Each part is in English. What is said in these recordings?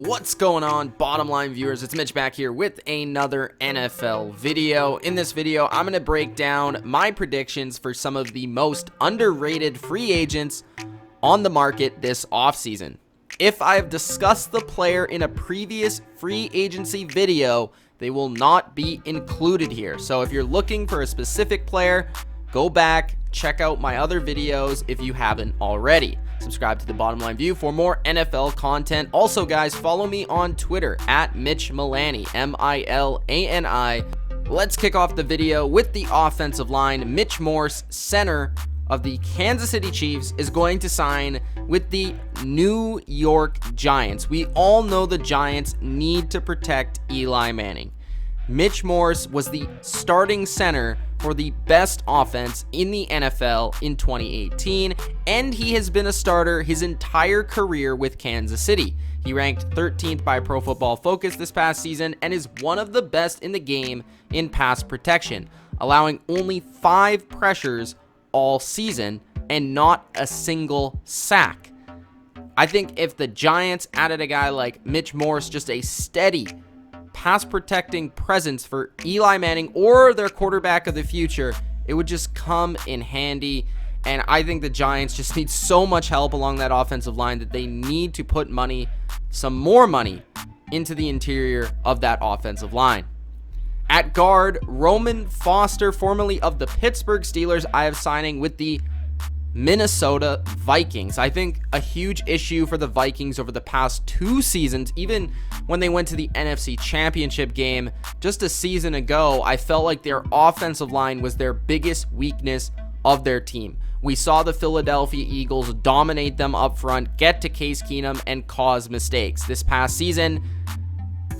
What's going on, bottom line viewers? It's Mitch back here with another NFL video. In this video, I'm going to break down my predictions for some of the most underrated free agents on the market this offseason. If I have discussed the player in a previous free agency video, they will not be included here. So if you're looking for a specific player, go back, check out my other videos if you haven't already. Subscribe to the Bottom Line View for more NFL content. Also, guys, follow me on Twitter at Mitch Milani, M-I-L-A-N-I. Let's kick off the video with the offensive line. Mitch Morse, center of the Kansas City Chiefs, is going to sign with the New York Giants. We all know the Giants need to protect Eli Manning. Mitch Morse was the starting center for the best offense in the NFL in 2018, and he has been a starter his entire career with Kansas City. He ranked 13th by Pro Football Focus this past season and is one of the best in the game in pass protection, allowing only 5 pressures all season and not a single sack. I think if the Giants added a guy like Mitch Morse, just a steady pass protecting presence for Eli Manning or their quarterback of the future, it would just come in handy. And I think the Giants just need so much help along that offensive line that they need to put money, some more money, into the interior of that offensive line. At guard, Roman Foster, formerly of the Pittsburgh Steelers, I have signing with the Minnesota Vikings. I think a huge issue for the Vikings over the past 2 seasons, even when they went to the NFC Championship game just a season ago, I felt like their offensive line was their biggest weakness of their team. We saw the Philadelphia Eagles dominate them up front, get to Case Keenum, and cause mistakes. This past season,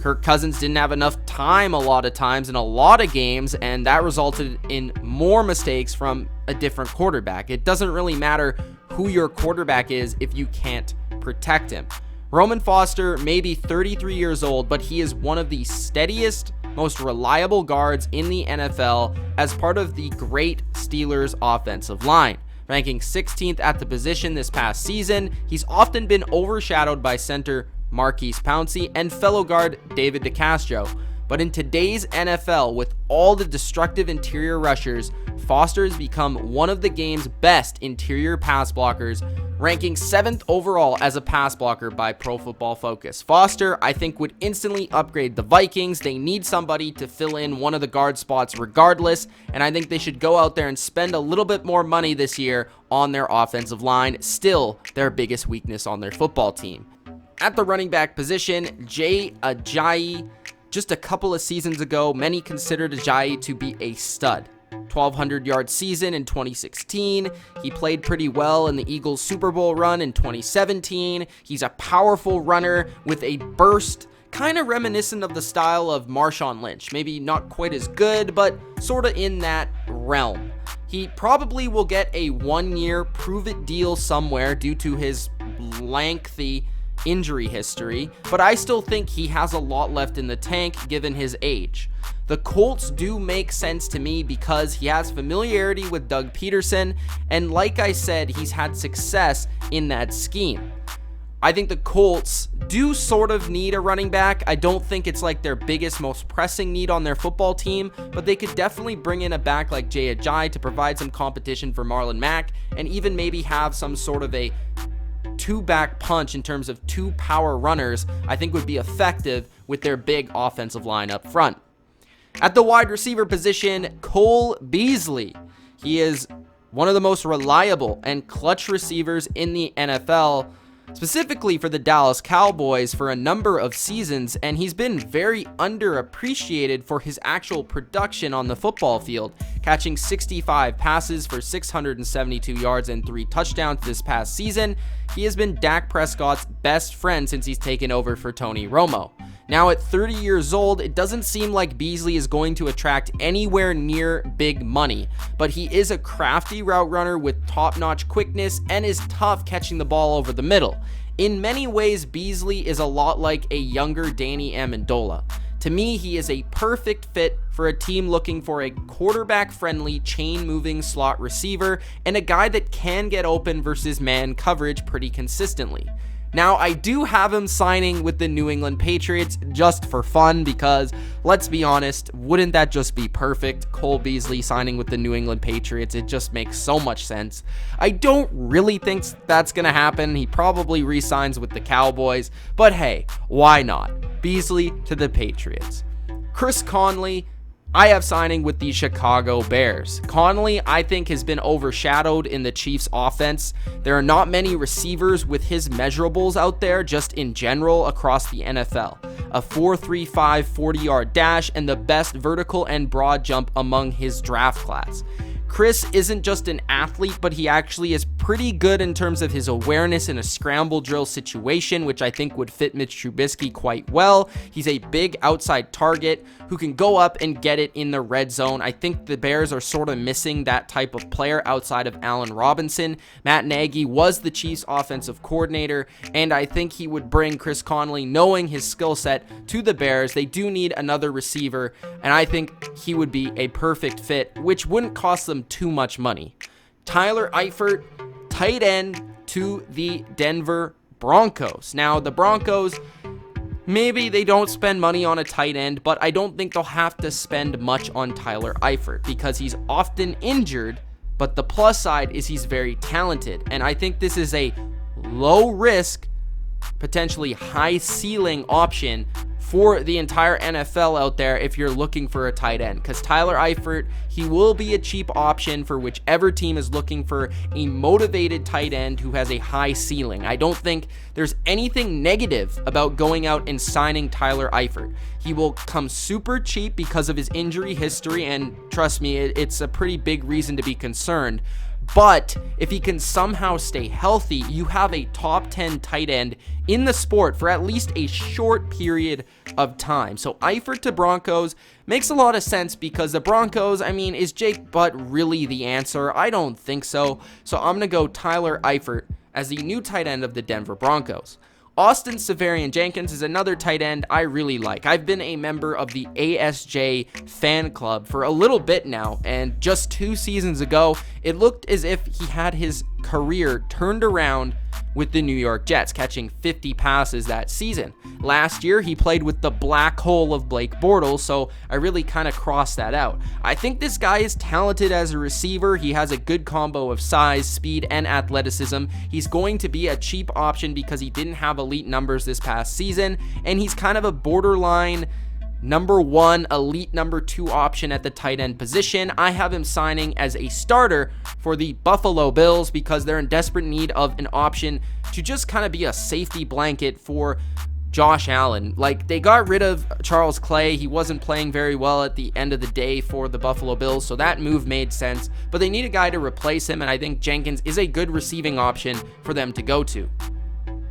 Kirk Cousins didn't have enough time a lot of times in a lot of games, and that resulted in more mistakes from a different quarterback. It doesn't really matter who your quarterback is if you can't protect him. Roman Foster may be 33 years old, but he is one of the steadiest, most reliable guards in the NFL as part of the great Steelers offensive line. Ranking 16th at the position this past season, he's often been overshadowed by center Marquise Pouncey and fellow guard David DeCastro. But in today's NFL, with all the destructive interior rushers, Foster has become one of the game's best interior pass blockers, ranking 7th overall as a pass blocker by Pro Football Focus. Foster, I think, would instantly upgrade the Vikings. They need somebody to fill in one of the guard spots regardless, and I think they should go out there and spend a little bit more money this year on their offensive line, still their biggest weakness on their football team. At the running back position, Ajayi. Just a couple of seasons ago, many considered Ajayi to be a stud. 1,200-yard season in 2016. He played pretty well in the Eagles Super Bowl run in 2017. He's a powerful runner with a burst kind of reminiscent of the style of Marshawn Lynch. Maybe not quite as good, but sort of in that realm. He probably will get a 1-year prove-it deal somewhere due to his lengthy injury history, but I still think he has a lot left in the tank given his age. The Colts do make sense to me because he has familiarity with Doug Peterson, and like I said, he's had success in that scheme. I think the Colts do sort of need a running back. I don't think it's like their biggest, most pressing need on their football team, but they could definitely bring in a back like Ajayi to provide some competition for Marlon Mack, and even maybe have some sort of a 2-back punch in terms of 2 power runners. I think would be effective with their big offensive line up front. At the wide receiver position, Cole Beasley. He is one of the most reliable and clutch receivers in the NFL, specifically for the Dallas Cowboys for a number of seasons, and he's been very underappreciated for his actual production on the football field, catching 65 passes for 672 yards and 3 touchdowns this past season. He has been Dak Prescott's best friend since he's taken over for Tony Romo. Now at 30 years old, it doesn't seem like Beasley is going to attract anywhere near big money, but he is a crafty route runner with top-notch quickness and is tough catching the ball over the middle. In many ways, Beasley is a lot like a younger Danny Amendola. To me, he is a perfect fit for a team looking for a quarterback-friendly, chain-moving slot receiver and a guy that can get open versus man coverage pretty consistently. Now, I do have him signing with the New England Patriots just for fun because, let's be honest, wouldn't that just be perfect? Cole Beasley signing with the New England Patriots, it just makes so much sense. I don't really think that's going to happen. He probably re-signs with the Cowboys, but hey, why not? Beasley to the Patriots. Chris Conley, I have signing with the Chicago Bears. Conley, I think, has been overshadowed in the Chiefs' offense. There are not many receivers with his measurables out there, just in general across the NFL. A 4.35 40-yard dash and the best vertical and broad jump among his draft class. Chris isn't just an athlete, but he actually is pretty good in terms of his awareness in a scramble drill situation, which I think would fit Mitch Trubisky quite well. He's a big outside target who can go up and get it in the red zone. I think the Bears are sort of missing that type of player outside of Allen Robinson. Matt Nagy was the Chiefs offensive coordinator, and I think he would bring Chris Conley, knowing his skill set, to the Bears. They do need another receiver, and I think he would be a perfect fit, which wouldn't cost them too much money. Tyler Eifert, tight end to the Denver Broncos. Now, the Broncos, maybe they don't spend money on a tight end, but I don't think they'll have to spend much on Tyler Eifert because he's often injured, but the plus side is he's very talented, and I think this is a low risk, potentially high ceiling option for the entire NFL out there if you're looking for a tight end, because Tyler Eifert, he will be a cheap option for whichever team is looking for a motivated tight end who has a high ceiling. I don't think there's anything negative about going out and signing Tyler Eifert. He will come super cheap because of his injury history, and trust me, it's a pretty big reason to be concerned. But if he can somehow stay healthy, you have a top 10 tight end in the sport for at least a short period of time. So Eifert to Broncos makes a lot of sense because the Broncos, I mean, is Jake Butt really the answer? I don't think so. So I'm going to go Tyler Eifert as the new tight end of the Denver Broncos. Austin Severian Jenkins is another tight end I really like. I've been a member of the ASJ fan club for a little bit now, and just 2 seasons ago, it looked as if he had his career turned around with the New York Jets, catching 50 passes that season. Last year, he played with the black hole of Blake Bortles, so I really kind of crossed that out. I think this guy is talented as a receiver. He has a good combo of size, speed, and athleticism. He's going to be a cheap option because he didn't have elite numbers this past season, and he's kind of a borderline number 1, elite number 2 option at the tight end position. I have him signing as a starter for the Buffalo Bills because they're in desperate need of an option to just kind of be a safety blanket for Josh Allen. Like, they got rid of Charles Clay. He wasn't playing very well at the end of the day for the Buffalo Bills, so that move made sense. But they need a guy to replace him, and I think Jenkins is a good receiving option for them to go to.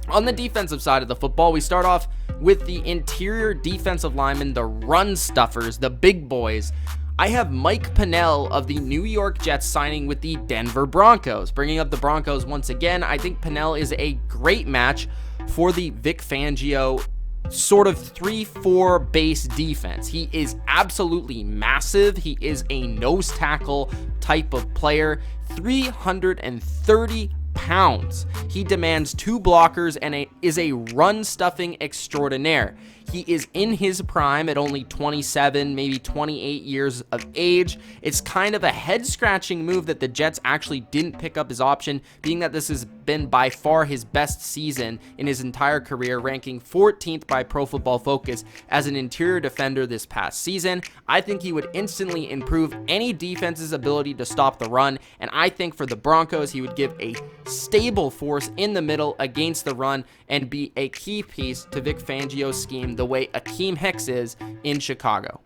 On the defensive side of the football, we start off with the interior defensive linemen, the run stuffers, the big boys. I have Mike Pannell of the New York Jets signing with the Denver Broncos. Bringing up the Broncos once again, I think Pannell is a great match for the Vic Fangio sort of 3-4 base defense. He is absolutely massive. He is a nose tackle type of player, 330 pounds. He demands 2 blockers and is a run stuffing extraordinaire. He is in his prime at only 27, maybe 28 years of age. It's kind of a head-scratching move that the Jets actually didn't pick up his option, being that this has been by far his best season in his entire career, ranking 14th by Pro Football Focus as an interior defender this past season. I think he would instantly improve any defense's ability to stop the run, and I think for the Broncos, he would give a stable force in the middle against the run and be a key piece to Vic Fangio's scheme the way Akeem Hicks is in Chicago.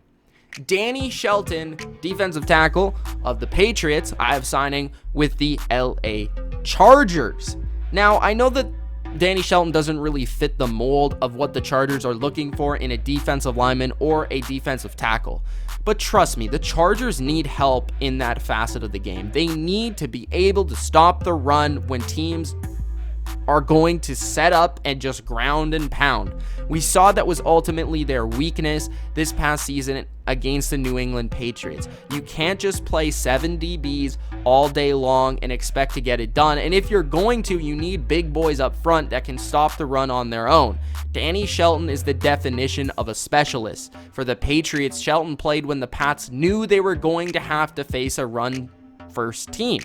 Danny Shelton, defensive tackle of the Patriots, I have signing with the LA Chargers. Now, I know that Danny Shelton doesn't really fit the mold of what the Chargers are looking for in a defensive lineman or a defensive tackle. But trust me, the Chargers need help in that facet of the game. They need to be able to stop the run when teams are going to set up and just ground and pound. We saw that was ultimately their weakness this past season against the New England Patriots. You can't just play 7 DBs all day long and expect to get it done. And if you're going to, you need big boys up front that can stop the run on their own. Danny Shelton is the definition of a specialist. For the Patriots, Shelton played when the Pats knew they were going to have to face a run-first team.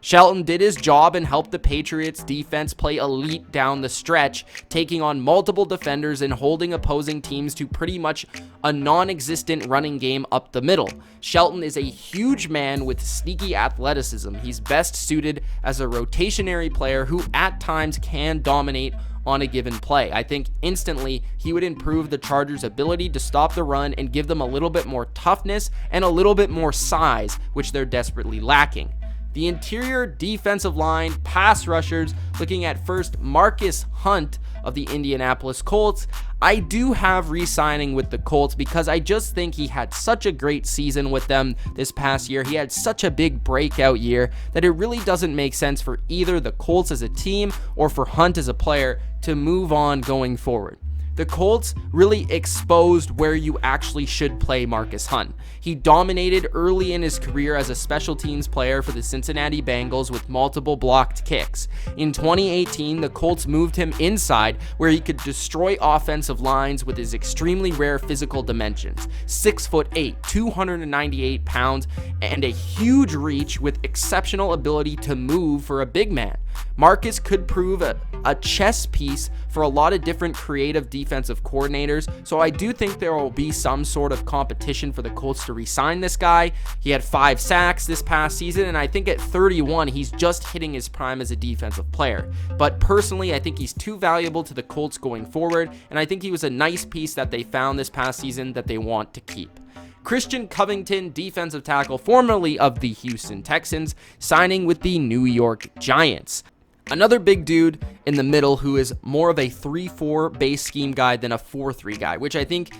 Shelton did his job and helped the Patriots defense play elite down the stretch, taking on multiple defenders and holding opposing teams to pretty much a non-existent running game up the middle. Shelton is a huge man with sneaky athleticism. He's best suited as a rotationary player who at times can dominate on a given play. I think instantly he would improve the Chargers' ability to stop the run and give them a little bit more toughness and a little bit more size, which they're desperately lacking. The interior defensive line pass rushers, looking at first Marcus Hunt of the Indianapolis Colts. I do have re-signing with the Colts because I just think he had such a great season with them this past year. He had such a big breakout year that it really doesn't make sense for either the Colts as a team or for Hunt as a player to move on going forward. The Colts really exposed where you actually should play Marcus Hunt. He dominated early in his career as a special teams player for the Cincinnati Bengals with multiple blocked kicks. In 2018, the Colts moved him inside where he could destroy offensive lines with his extremely rare physical dimensions. 6'8", 298 pounds, and a huge reach with exceptional ability to move for a big man. Marcus could prove a chess piece for a lot of different creative defensive coordinators, so I do think there will be some sort of competition for the Colts to re-sign this guy. He had 5 sacks this past season, and I think at 31, he's just hitting his prime as a defensive player. But personally, I think he's too valuable to the Colts going forward, and I think he was a nice piece that they found this past season that they want to keep. Christian Covington, defensive tackle formerly of the Houston Texans, signing with the New York Giants. Another big dude in the middle who is more of a 3-4 base scheme guy than a 4-3 guy, which I think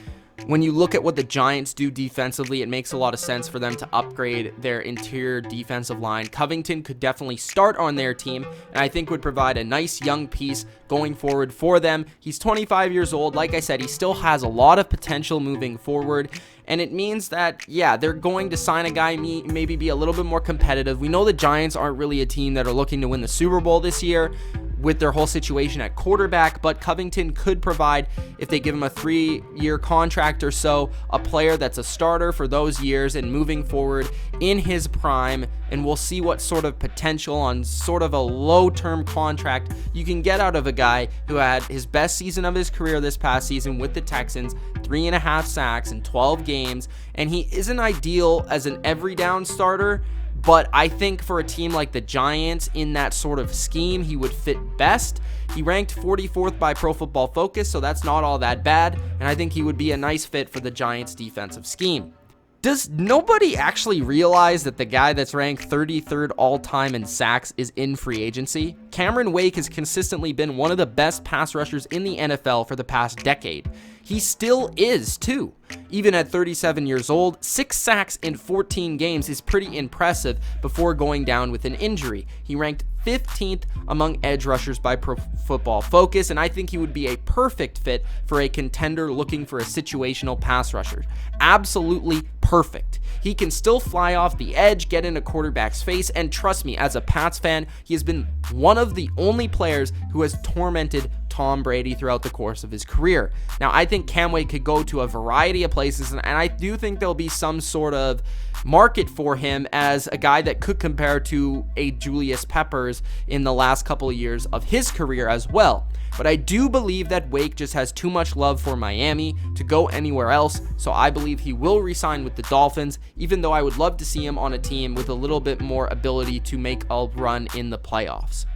when you look at what the Giants do defensively, it makes a lot of sense for them to upgrade their interior defensive line. Covington could definitely start on their team, and I think would provide a nice young piece going forward for them. He's 25 years old. Like I said, he still has a lot of potential moving forward, and it means that, yeah, they're going to sign a guy, maybe be a little bit more competitive. We know the Giants aren't really a team that are looking to win the Super Bowl this year with their whole situation at quarterback, but Covington could provide, if they give him a 3-year contract or so, a player that's a starter for those years and moving forward in his prime, and we'll see what sort of potential on sort of a low-term contract you can get out of a guy who had his best season of his career this past season with the Texans, 3.5 sacks in 12 games, and he isn't ideal as an every down starter, but I think for a team like the Giants in that sort of scheme, he would fit best. He ranked 44th by Pro Football Focus, so that's not all that bad, and I think he would be a nice fit for the Giants' defensive scheme. Does nobody actually realize that the guy that's ranked 33rd all-time in sacks is in free agency? Cameron Wake has consistently been one of the best pass rushers in the NFL for the past decade. He still is, too. Even at 37 years old, 6 sacks in 14 games is pretty impressive before going down with an injury. He ranked 15th among edge rushers by Pro Football Focus, and I think he would be a perfect fit for a contender looking for a situational pass rusher. Absolutely perfect. He can still fly off the edge, get in a quarterback's face, and trust me, as a Pats fan, he has been one of the only players who has tormented Tom Brady throughout the course of his career. Now, I think Camway could go to a variety of places, and I do think there'll be some sort of market for him as a guy that could compare to a Julius Peppers in the last couple of years of his career as well. But I do believe that Wake just has too much love for Miami to go anywhere else, so I believe he will re-sign with the Dolphins, even though I would love to see him on a team with a little bit more ability to make a run in the playoffs.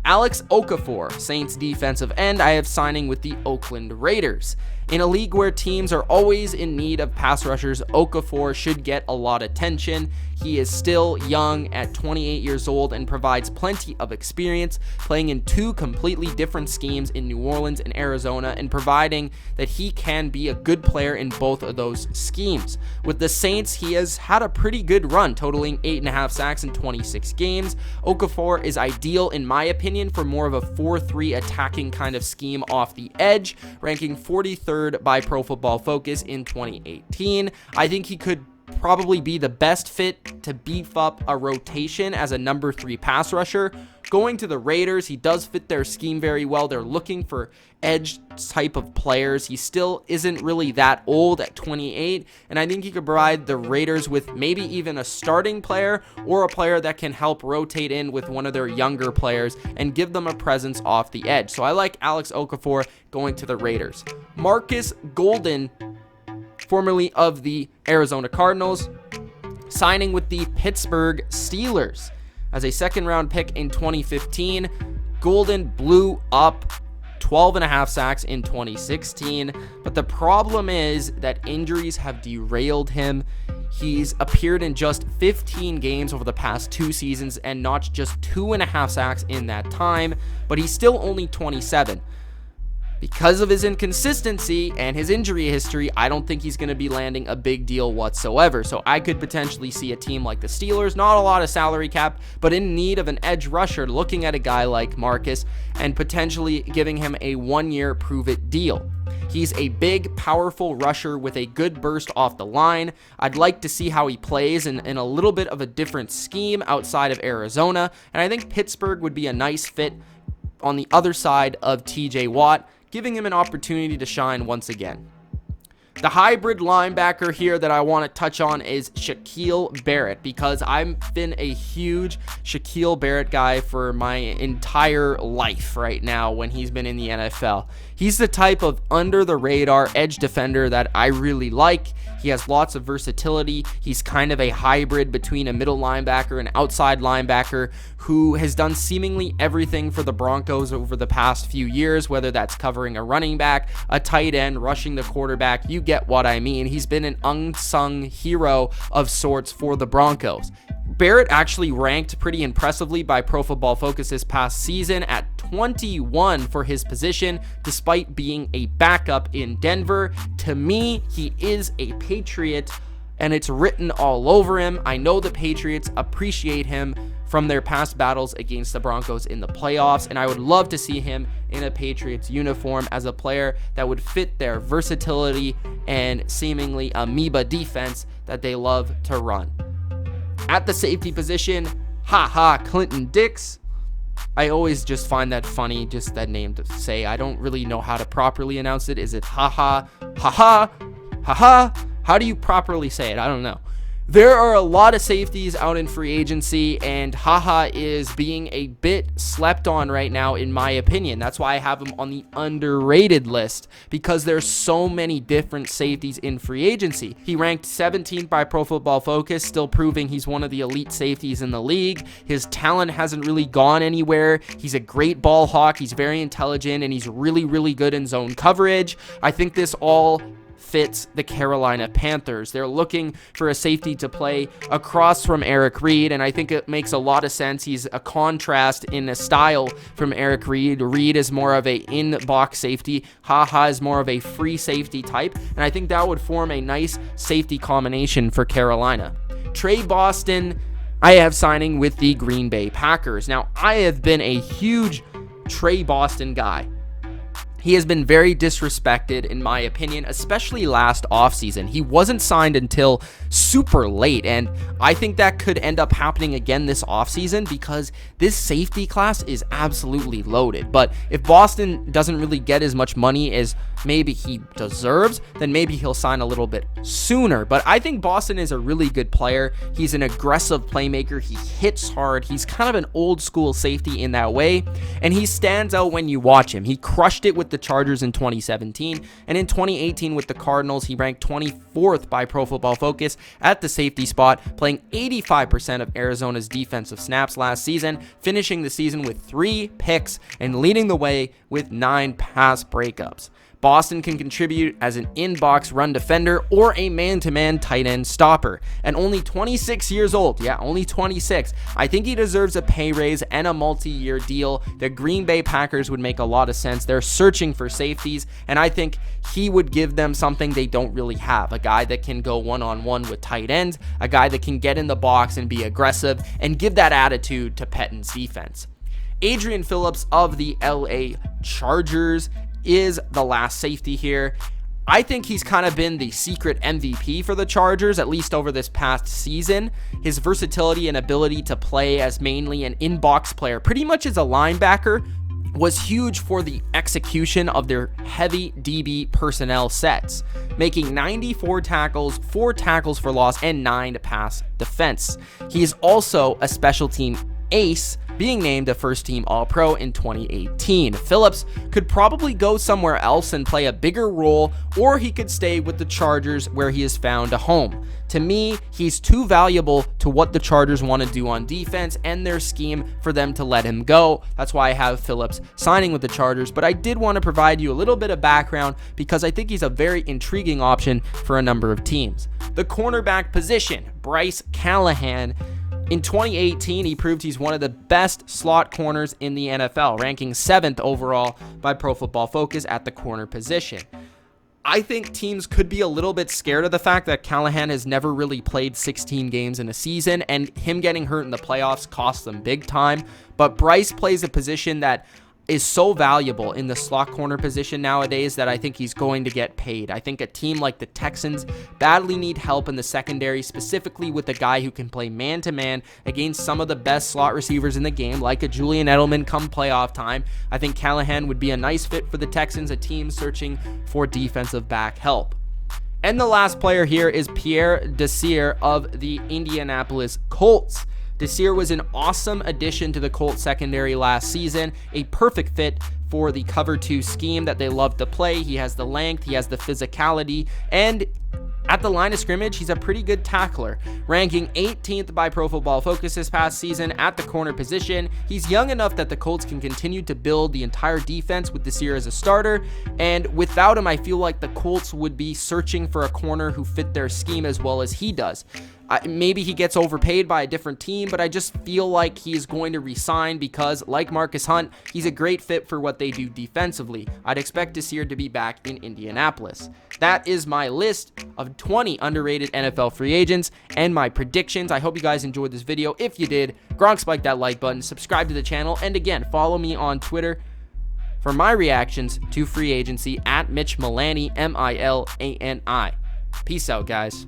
Alex Okafor, Saints defensive end, I have signing with the Oakland Raiders. In a league where teams are always in need of pass rushers, Okafor should get a lot of attention. He is still young at 28 years old and provides plenty of experience playing in 2 completely different schemes in New Orleans and Arizona, and providing that he can be a good player in both of those schemes. With the Saints, he has had a pretty good run, totaling 8.5 sacks in 26 games. Okafor is ideal, in my opinion, opinion, for more of a 4-3 attacking kind of scheme off the edge, ranking 43rd by Pro Football Focus in 2018. I think he could probably be the best fit to beef up a rotation as a number 3 pass rusher. Going to the Raiders, he does fit their scheme very well. They're looking for edge type of players. He still isn't really that old at 28, and I think he could provide the Raiders with maybe even a starting player or a player that can help rotate in with one of their younger players and give them a presence off the edge. So I like Alex Okafor going to the Raiders. Marcus Golden, formerly of the Arizona Cardinals, signing with the Pittsburgh Steelers as a second-round pick in 2015. Golden blew up 12.5 sacks in 2016, but the problem is that injuries have derailed him. He's appeared in just 15 games over the past 2 seasons and notched just 2.5 sacks in that time, but he's still only 27. Because of his inconsistency and his injury history, I don't think he's going to be landing a big deal whatsoever. So I could potentially see a team like the Steelers, not a lot of salary cap, but in need of an edge rusher, looking at a guy like Marcus and potentially giving him a 1-year prove-it deal. He's a big, powerful rusher with a good burst off the line. I'd like to see how he plays in a little bit of a different scheme outside of Arizona, and I think Pittsburgh would be a nice fit on the other side of TJ Watt, giving him an opportunity to shine once again. The hybrid linebacker here that I want to touch on is Shaq Barrett, because I've been a huge Shaq Barrett guy for my entire life right now when he's been in the NFL. He's the type of under-the-radar edge defender that I really like. He has lots of versatility. He's kind of a hybrid between a middle linebacker and outside linebacker who has done seemingly everything for the Broncos over the past few years, whether that's covering a running back, a tight end, rushing the quarterback. You get what I mean. He's been an unsung hero of sorts for the Broncos. Barrett actually ranked pretty impressively by Pro Football Focus this past season at 21 for his position, despite being a backup in Denver. To me, he is a Patriot, and it's written all over him. I know the Patriots appreciate him from their past battles against the Broncos in the playoffs, and I would love to see him in a Patriots uniform as a player that would fit their versatility and seemingly amoeba defense that they love to run. At the safety position, Clinton Dix. I always just find that funny, just that name to say. I don't really know how to properly announce it. Is it How do you properly say it? I don't know. There are a lot of safeties out in free agency, and is being a bit slept on right now, in my opinion. That's why I have him on the underrated list, because there's so many different safeties in free agency. He ranked 17th by Pro Football Focus, still proving he's one of the elite safeties in the league. His talent hasn't really gone anywhere. He's a great ball hawk. He's very intelligent, and he's really, really good in zone coverage. I think this all fits the Carolina Panthers. They're looking for a safety to play across from Eric Reid, and I think it makes a lot of sense. He's a contrast in a style from Eric Reid. Reid is more of a in-box safety. Is more of a free safety type, and I think that would form a nice safety combination for Carolina. Trey Boston, I have signing with the Green Bay Packers. Now, I have been a huge Trey Boston guy. He has been very disrespected, in my opinion, especially last offseason. He wasn't signed until super late, and I think that could end up happening again this offseason because this safety class is absolutely loaded. But if Boston doesn't really get as much money as maybe he deserves, then maybe he'll sign a little bit sooner. But I think Boston is a really good player. He's an aggressive playmaker. He hits hard. He's kind of an old school safety in that way, and he stands out when you watch him. He crushed it with the Chargers in 2017, and in 2018 with the Cardinals, he ranked 24th by Pro Football Focus at the safety spot, playing 85% of Arizona's defensive snaps last season, finishing the season with 3 picks and leading the way with 9 pass breakups. Boston can contribute as an in-box run defender or a man-to-man tight end stopper. And only 26 years old, only 26, I think he deserves a pay raise and a multi-year deal. The Green Bay Packers would make a lot of sense. They're searching for safeties, and I think he would give them something they don't really have. A guy that can go one-on-one with tight ends, a guy that can get in the box and be aggressive and give that attitude to Pettine's defense. Adrian Phillips of the LA Chargers is the last safety here. I think he's kind of been the secret MVP for the Chargers, at least over this past season. His versatility and ability to play as mainly an in-box player, pretty much as a linebacker, was huge for the execution of their heavy DB personnel sets, making 94 tackles, 4 tackles for loss, and 9 pass defense. He is also a special team ace, being named a first-team All-Pro in 2018. Phillips could probably go somewhere else and play a bigger role, or he could stay with the Chargers where he has found a home. To me, he's too valuable to what the Chargers want to do on defense and their scheme for them to let him go. That's why I have Phillips signing with the Chargers, but I did want to provide you a little bit of background because I think he's a very intriguing option for a number of teams. The cornerback position, Bryce Callahan. In 2018, he proved he's one of the best slot corners in the NFL, ranking 7th overall by Pro Football Focus at the corner position. I think teams could be a little bit scared of the fact that Callahan has never really played 16 games in a season, and him getting hurt in the playoffs cost them big time. But Bryce plays a position that is so valuable in the slot corner position nowadays that I think he's going to get paid. I think a team like the Texans badly need help in the secondary, specifically with a guy who can play man-to-man against some of the best slot receivers in the game, like a Julian Edelman come playoff time. I think Callahan would be a nice fit for the Texans, a team searching for defensive back help. And the last player here is Pierre Desir of the Indianapolis Colts. Desir was an awesome addition to the Colts secondary last season, a perfect fit for the cover 2 scheme that they love to play. He has the length, he has the physicality, and at the line of scrimmage, he's a pretty good tackler, ranking 18th by Pro Football Focus this past season at the corner position. He's young enough that the Colts can continue to build the entire defense with Desir as a starter, and without him, I feel like the Colts would be searching for a corner who fit their scheme as well as he does. Maybe he gets overpaid by a different team, but I just feel like he's going to resign because, like Marcus Hunt, he's a great fit for what they do defensively. I'd expect Desir to be back in Indianapolis. That is my list of 20 underrated NFL free agents and my predictions. I hope you guys enjoyed this video. If you did, Gronk spike that like button, subscribe to the channel, and again, follow me on Twitter for my reactions to free agency at Mitch Milani, Milani. Peace out, guys.